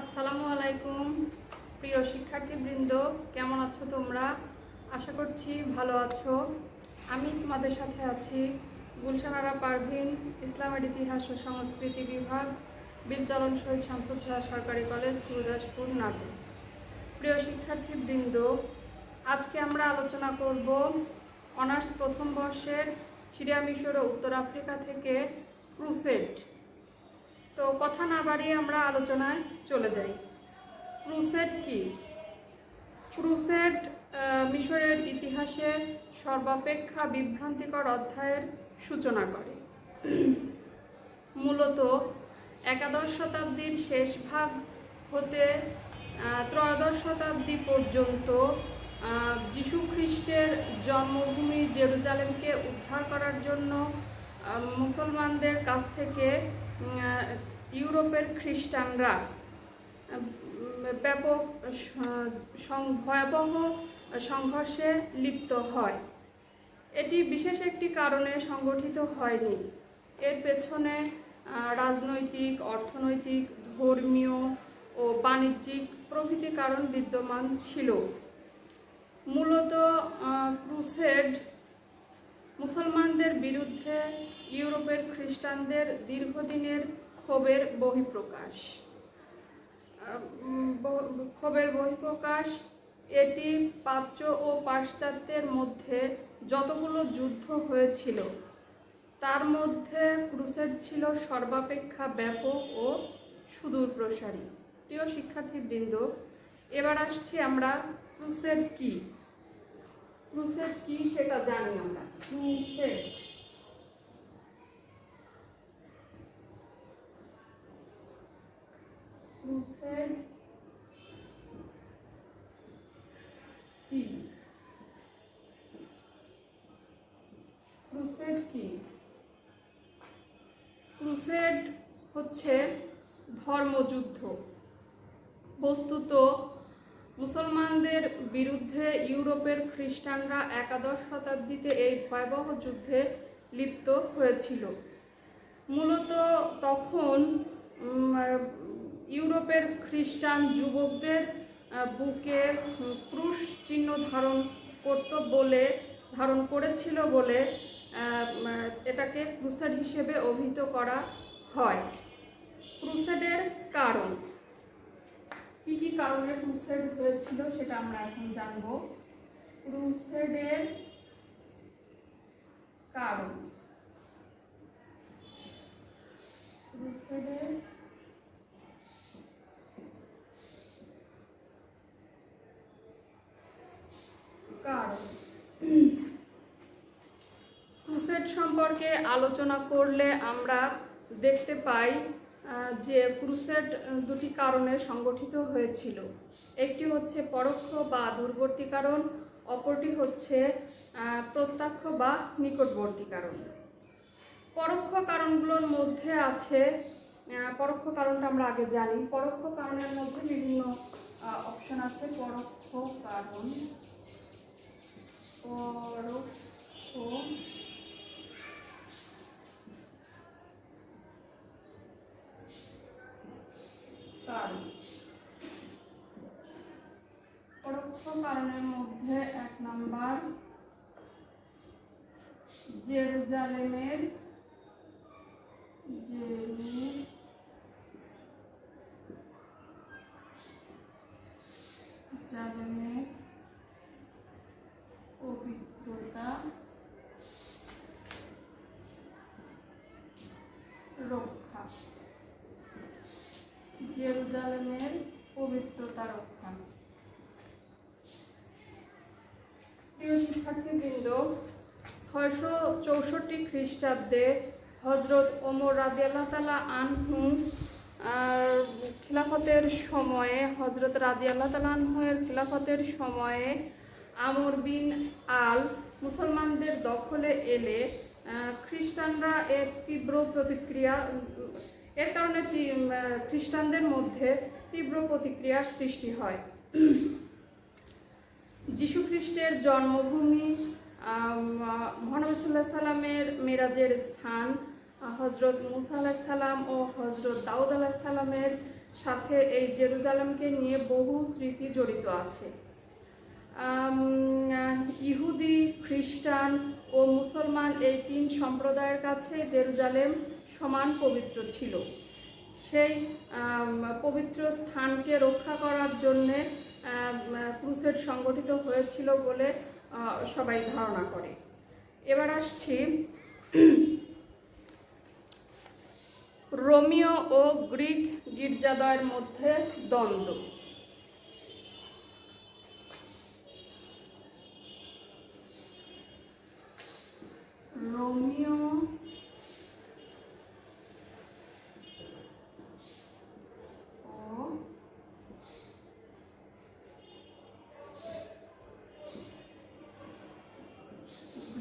আসসালামু আলাইকুম প্রিয় শিক্ষার্থীবৃন্দ, কেমন আছো তোমরা? আশা করছি ভালো আছো। আমি তোমাদের সাথে আছি গুলশান আরা পারভিন, ইসলামের ইতিহাস ও সংস্কৃতি বিভাগ, বিলচরণ শহীদ শামসুজ্জোহা সরকারি কলেজ, গুরুদাসপুর, নাটোর। প্রিয় শিক্ষার্থীবৃন্দ, আজকে আমরা আলোচনা করব অনার্স প্রথম বর্ষের সিরিয়া, মিশর ও উত্তর আফ্রিকা থেকে ক্রুসেড। তো কথা না বাড়িয়ে আমরা আলোচনায় চলে যাই। ক্রুসেড কি? ক্রুসেড মিশরের ইতিহাসে সর্বাপেক্ষা বিভ্রান্তিকর অধ্যায়ের সূচনা করে। মূলত একাদশ শতাব্দীর শেষ ভাগ হতে ত্রয়োদশ শতাব্দী পর্যন্ত যিশু খ্রিস্টের জন্মভূমি জেরুজালেমকে উদ্ধার করার জন্য মুসলমানদের কাছ থেকে ইউরোপের খ্রিস্টানরা ব্যাপক ভয়াবহ সংঘর্ষে লিপ্ত হয়। এটি বিশেষ একটি কারণে সংগঠিত হয়নি। এর পেছনে রাজনৈতিক, অর্থনৈতিক, ধর্মীয় ও বাণিজ্যিক প্রভৃতি কারণ বিদ্যমান ছিল। মূলত ক্রুসেড মুসলমানদের বিরুদ্ধে ইউরোপের খ্রিস্টানদের দীর্ঘদিনের ক্ষোভের বহিঃপ্রকাশ। এটি প্রাচ্য ও পাশ্চাত্যের মধ্যে যতগুলো যুদ্ধ হয়েছিল তার মধ্যে ক্রুসেড ছিল সর্বাপেক্ষা ব্যাপক ও সুদূরপ্রসারী। প্রিয় শিক্ষার্থীবৃন্দ, এবার আসছি আমরা ক্রুসেড কি। ক্রুসেড কি সেটা জানি আমরা। ক্রুসেড কি? ক্রুসেড কি? ক্রুসেড হচ্ছে ধর্মযুদ্ধ। বস্তুত মুসলমানদের বিরুদ্ধে ইউরোপের খ্রিস্টানরা একাদশ শতাব্দীতে এই ভয়াবহ যুদ্ধে লিপ্ত হয়েছিল। মূলত তখন ইউরোপের খ্রিস্টান যুবকদের বুকে ক্রুশ চিহ্ন ধারণ করেছিল বলে এটাকে ক্রুসেড হিসেবে অভিহিত করা হয়। ক্রুসেডের কারণ কি কি কারণে ক্রুসেড হয়েছিল সেটা আমরা এখন জানব। ক্রুসেডের কারণ। ক্রুসেডের কারণ। ক্রুসেড সম্পর্কে আলোচনা করলে আমরা দেখতে পাই যে ক্রুসেড দুটি কারণে সংগঠিত হয়েছিল। একটি হচ্ছে পরোক্ষ বা দূরবর্তী কারণ, অপরটি হচ্ছে প্রত্যক্ষ বা নিকটবর্তী কারণ। পরোক্ষ কারণগুলোর মধ্যে আছে, পরোক্ষ কারণটা আমরা আগে জানি। পরোক্ষ কারণের মধ্যে বিভিন্ন অপশন আছে। পরোক্ষ কারণ, পরোক্ষ কারণের মধ্যে 1 নাম্বার জেরুজালেমের পবিত্রতা রক্ষা। জেরুজালেমের পবিত্রতা রক্ষা। প্রিয় শিক্ষার্থীবৃন্দ, 664 খ্রিস্টাব্দে হযরত ওমর রাদিয়াল্লাহু তাআলা আনহু খিলাফতের সময়ে আমর বিন আল মুসলমানদের দখলে এলে খ্রিস্টানরা এর কারণে খ্রিস্টানদের মধ্যে তীব্র প্রতিক্রিয়ার সৃষ্টি হয়। যিশু খ্রিস্টের জন্মভূমি, মুহাম্মদ সাল্লাল্লাহু আলাইহি সাল্লামের মেরাজের স্থান, হযরত মুসা আলাইহিস সালাম ও হযরত দাউদ আলাইহিস সালামের সাথে এই জেরুজালেমকে নিয়ে বহু স্মৃতি জড়িত আছে। ইহুদি, খ্রিস্টান ও মুসলমান এই তিন সম্প্রদায়ের কাছে জেরুজালেম সমান পবিত্র ছিল। সেই পবিত্র স্থানকে রক্ষা করার জন্যে ক্রুসেড সংগঠিত হয়েছিল বলে সবাই ধারণা করে। এবার আসছি রোমীয় ও গ্রিক গির্জাদ্বয়ের মধ্যে দ্বন্দ্ব। রোমীয় ও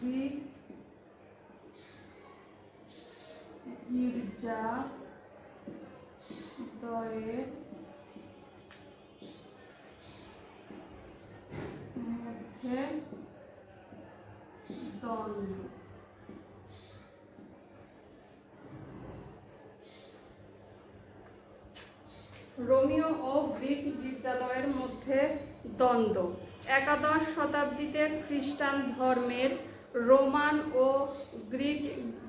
গ্রিক গির্জাদ্বয়ের মধ্যে দ্বন্দ্ব। রোমীয় ও গ্রিক গির্জাদ্বয়ের মধ্যে দ্বন্দ্ব। একাদশ শতাব্দীতে খ্রিস্টান ধর্মের রোমান ও গ্রিক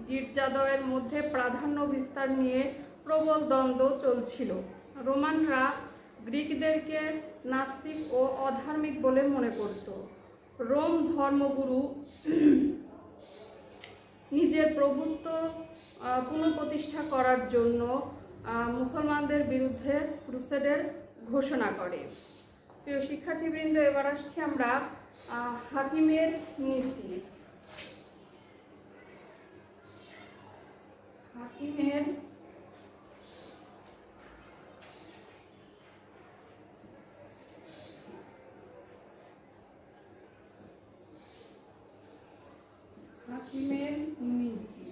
গির্জাদ্বয়ের মধ্যে প্রাধান্য বিস্তার নিয়ে প্রবল দ্বন্দ্ব চলছিল। রোমানরা গ্রিকদেরকে নাস্তিক ও অধার্মিক বলে মনে করত। রোম ধর্মগুরু নিজের প্রভুত্ব পুনঃপ্রতিষ্ঠা করার জন্য মুসলমানদের বিরুদ্ধে ক্রুসেডের ঘোষণা করে। প্রিয় শিক্ষার্থীবৃন্দ, এবার আসছি আমরা হাকিমের নীতি। হাকিমের নীতি।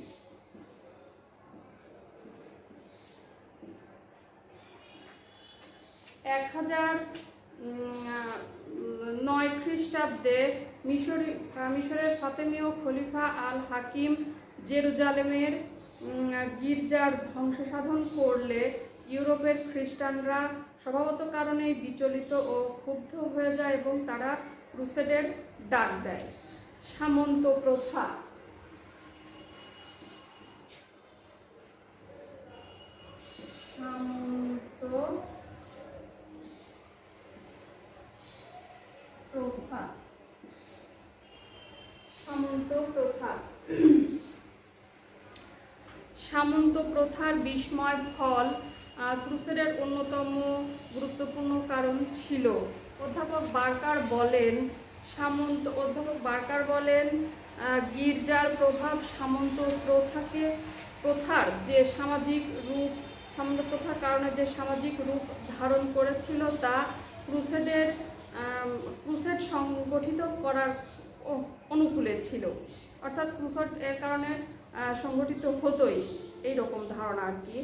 1009 খ্রিস্টাব্দে মিশরের ফাতেমীয় খলিফা আল হাকিম জেরুজালেমের গির্জার ধ্বংসসাধন করলে ইউরোপের খ্রিস্টানরা স্বভাবত কারণেই বিচলিত ও ক্ষুব্ধ হয়ে যায় এবং তারা ক্রুসেডের ডাক দেয়। সামন্ত প্রথা। সামন্ত প্রথার বিস্ময় ফল ক্রুসেডের অন্যতম গুরুত্বপূর্ণ কারণ ছিল। অধ্যাপক বার্কার বলেন গির্জার প্রভাব সামন্ত প্রথার কারণে যে সামাজিক রূপ ধারণ করেছিল তা ক্রুসেড সংগঠিত করার অনুকূলে ছিল। অর্থাৎ ক্রুসেড এর কারণে সংগঠিত হতোই, এইরকম ধারণা আর কি,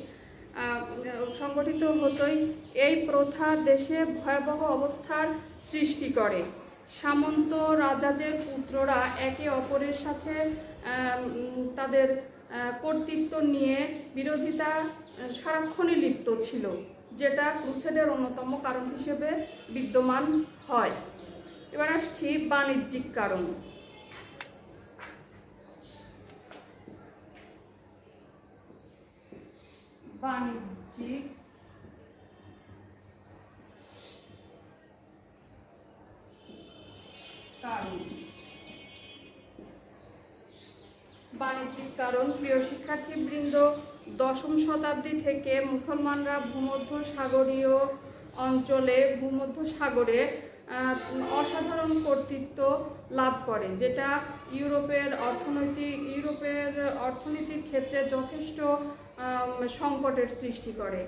সংগঠিত হতোই। এই প্রথা দেশে ভয়াবহ অবস্থার সৃষ্টি করে। সামন্ত রাজাদের পুত্ররা একে অপরের সাথে তাদের কর্তৃত্ব নিয়ে বিরোধিতা সারাক্ষণই লিপ্ত ছিল, যেটা ক্রুসেডের অন্যতম কারণ হিসেবে বিদ্যমান হয়। এবার আসছি বাণিজ্যিক কারণ। বাণিজ্যিক কারণ। প্রিয় শিক্ষার্থীবৃন্দ, 10ম শতাব্দী থেকে মুসলমানরা ভূমধ্য সাগরে অসাধারণ কর্তৃত্ব লাভ করে, যেটা ইউরোপের অর্থনীতির ক্ষেত্রে যথেষ্ট সংকটের সৃষ্টি করে।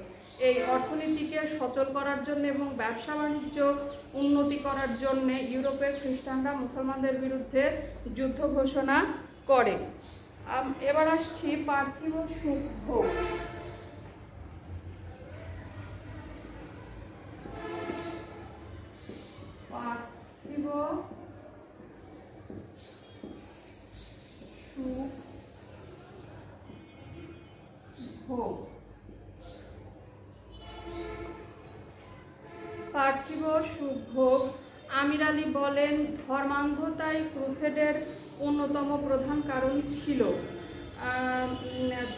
এই অর্থনীতিকে সচল করার জন্য এবং ব্যবসা বাণিজ্য উন্নতি করার জন্য ইউরোপের খ্রিস্টানরা মুসলমানদের বিরুদ্ধে যুদ্ধ ঘোষণা করে। এবার আসছি পার্থিব সুখ ভোগ। পার্থিব সুখ ভোগ। পার্থিব সুখভোগ। আমির আলী বলেন, ধর্মান্ধতাই ক্রুসেডের অন্যতম প্রধান কারণ ছিল।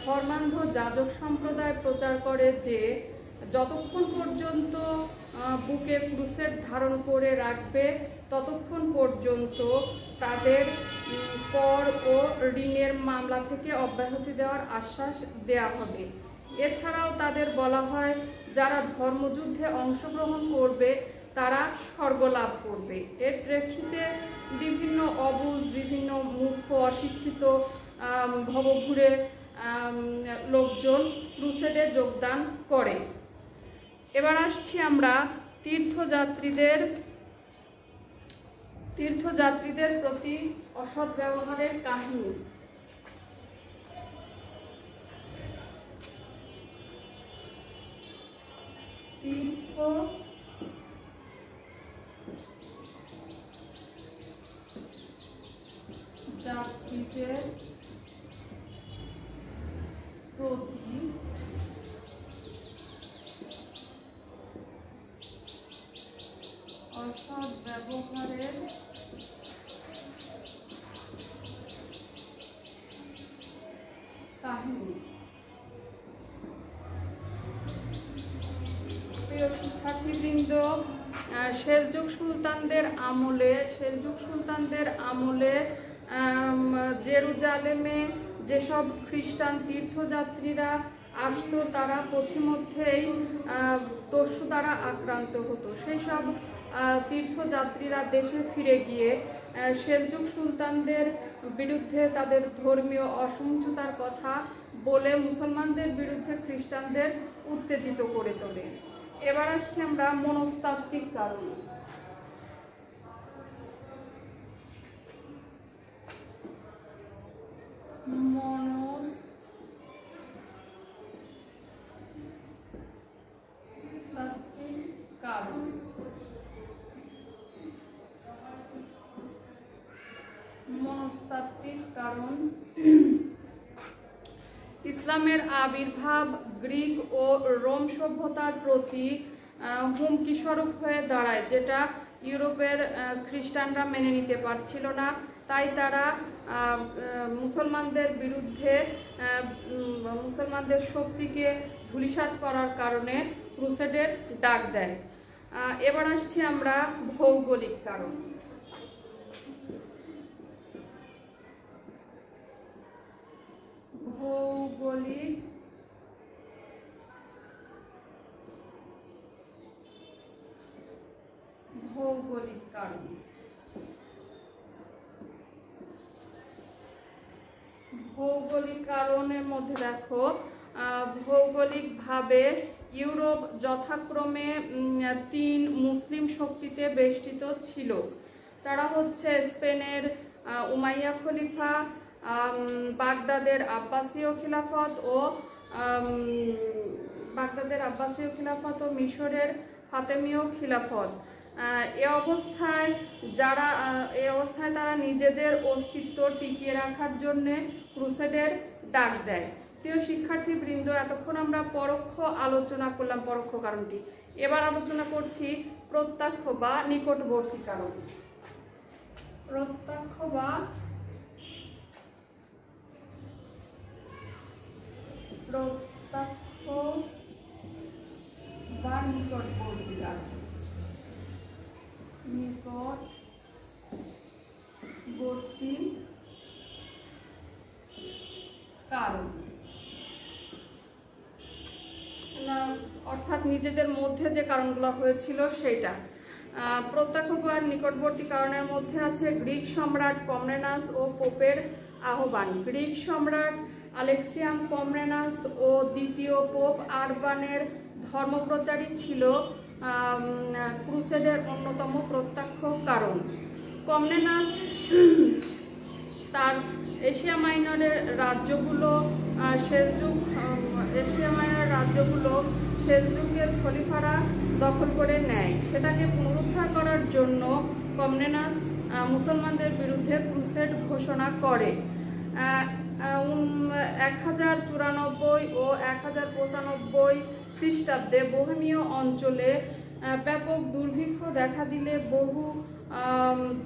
ধর্মান্ধ যাজক সম্প্রদায় প্রচার করে যে যতক্ষণ পর্যন্ত বুকে ক্রুসেড ধারণ করে রাখবে ততক্ষণ পর্যন্ত তাদের কর ও ঋণের মামলা থেকে অব্যাহতি দেওয়ার আশ্বাস দেয়া হবে। এছাড়াও তাদের বলা হয়, যারা ধর্মযুদ্ধে অংশগ্রহণ করবে তারা স্বর্গ লাভ করবে। এর প্রেক্ষিতে বিভিন্ন অবুঝ, বিভিন্ন মূর্খ, অশিক্ষিত, ভবঘুরে লোকজন ক্রুসেডে যোগদান করে। এবার আসছি আমরা তীর্থযাত্রীদের প্রতি অসৎ ব্যবহারের কাহিনী। তীর্থযাত্রীদের প্রতি অসৎ ব্যবহারের কাহিনী। প্রিয় শিক্ষার্থীবৃন্দ, সেলজুক সুলতানদের আমলে জেরুজালেমে যেসব খ্রিস্টান তীর্থযাত্রীরা আসতো তারা পথিমধ্যেই দস্যু দ্বারা আক্রান্ত হতো। সেই সব তীর্থযাত্রীরা দেশে ফিরে গিয়ে সেলজুক সুলতানদের বিরুদ্ধে তাদের ধর্মীয় অসহিষ্ণুতার কথা বলে মুসলমানদের বিরুদ্ধে খ্রিস্টানদের উত্তেজিত করে তোলে। এবার আসছি আমরা মনস্তাত্ত্বিক কারণ। মনস্তাত্ত্বিক কারণ ইসলামের আবির্ভাব গ্রিক ও রোম সভ্যতার প্রতি হুমকি স্বরূপ হয়ে দাঁড়ায়, যেটা ইউরোপের খ্রিস্টানরা মেনে নিতে পারছিল না। তাই তারা মুসলমানদের বিরুদ্ধে মুসলমানদের শক্তিকে ধূলিসাৎ করার কারণে ক্রুসেডের ডাক দেয়। এবার আসছি আমরা ভৌগোলিক কারণ। ভৌগোলিক কারণ ভৌগোলিক কারণের মধ্যে দেখো, ভৌগোলিকভাবে ইউরোপ যথাক্রমে 3 মুসলিম শক্তিতে বেষ্টিত ছিল। তারা হচ্ছে স্পেনের উমাইয়া খলিফা, বাগদাদের আব্বাসীয় খিলাফত ও মিশরের ফাতেমীয় খিলাফত। এ অবস্থায় তারা নিজেদের অস্তিত্ব টিকিয়ে রাখার জন্য ক্রুসেডের ডাক দেয়। প্রিয় শিক্ষার্থীবৃন্দ, এতক্ষণ আমরা পরোক্ষ আলোচনা করলাম পরোক্ষ কারণটি। এবার আলোচনা করছি প্রত্যক্ষ বা নিকটবর্তী কারণ। প্রত্যক্ষ বা নিকটবর্তী কারণ। নিকটবর্তী কারণ অর্থাৎ নিজেদের মধ্যে যে কারণগুলো হয়েছিল সেটা। প্রত্যক্ষ বা নিকটবর্তী কারণের মধ্যে আছে গ্রিক সম্রাট কমনেনাস ও পোপের আহ্বান। গ্রিক সম্রাট আলেক্সিয়াস কমনেনাস ও দ্বিতীয় পোপ আরবানের ধর্মপ্রচারই ছিল ক্রুসেডের অন্যতম প্রত্যক্ষ কারণ। কমনেনাস তার এশিয়া মাইনরের রাজ্যগুলো সেলজুকের খলিফারা দখল করে নেয়। সেটাকে পুনরুদ্ধার করার জন্য কমনেনাস মুসলমানদের বিরুদ্ধে ক্রুসেড ঘোষণা করে। 1094 ও 1095 খ্রিস্টাব্দে বোহেমীয় অঞ্চলে ব্যাপক দুর্ভিক্ষ দেখা দিলে বহু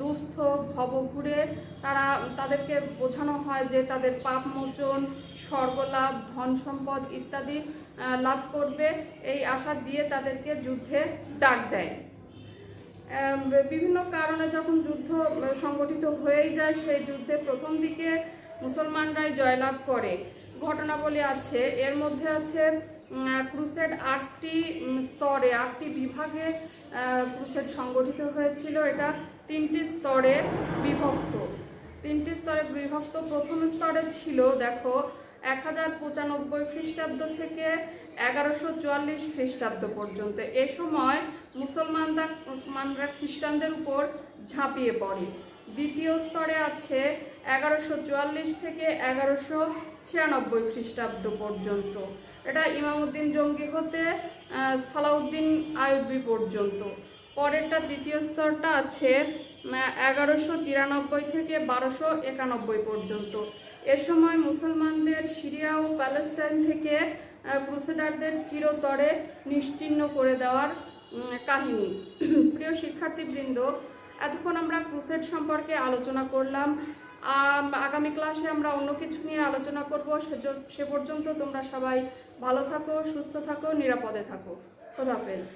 দুস্থ ভবঘুরে তাদেরকে বোঝানো হয় যে তাদের পাপ মোচন, স্বর্গলাভ, ধন সম্পদ ইত্যাদি লাভ করবে, এই আশা দিয়ে তাদেরকে যুদ্ধে ডাক দেয়। বিভিন্ন কারণে যখন যুদ্ধ সংগঠিত হয়েই যায়, সেই যুদ্ধে প্রথম দিকে মুসলমানরাই জয়লাভ করে ঘটনাবলী আছে। এর মধ্যে আছে ক্রুসেড 8টি স্তরে, 8টি বিভাগে ক্রুসেড সংগঠিত হয়েছিল। এটা 3টি স্তরে বিভক্ত। প্রথম স্তরে ছিল দেখো 1095 খ্রিস্টাব্দ থেকে 1144 খ্রিস্টাব্দ পর্যন্ত। এ সময় মুসলমানরা খ্রিস্টানদের উপর ঝাঁপিয়ে পড়ে। দ্বিতীয় স্তরে আছে 1144 থেকে 1196 খ্রিস্টাব্দ পর্যন্ত। এটা ইমামউদ্দিন জঙ্গি হতে সালাউদ্দিন আইয়ুবী পর্যন্ত। পরেরটা দ্বিতীয় স্তরটা আছে 1193 থেকে 1291 পর্যন্ত। এ সময় মুসলমানদের সিরিয়া ও প্যালেস্টাইন থেকে ক্রুসেডারদের চিরতরে নিশ্চিহ্ন করে দেওয়ার কাহিনী। প্রিয় শিক্ষার্থীবৃন্দ, এতক্ষণ আমরা ক্রুসেড সম্পর্কে আলোচনা করলাম। আগামী ক্লাসে আমরা অন্য কিছু নিয়ে আলোচনা করব। সে পর্যন্ত তোমরা সবাই ভালো থাকো, সুস্থ থাকো, নিরাপদে থাকো। খোদা হাফেজ।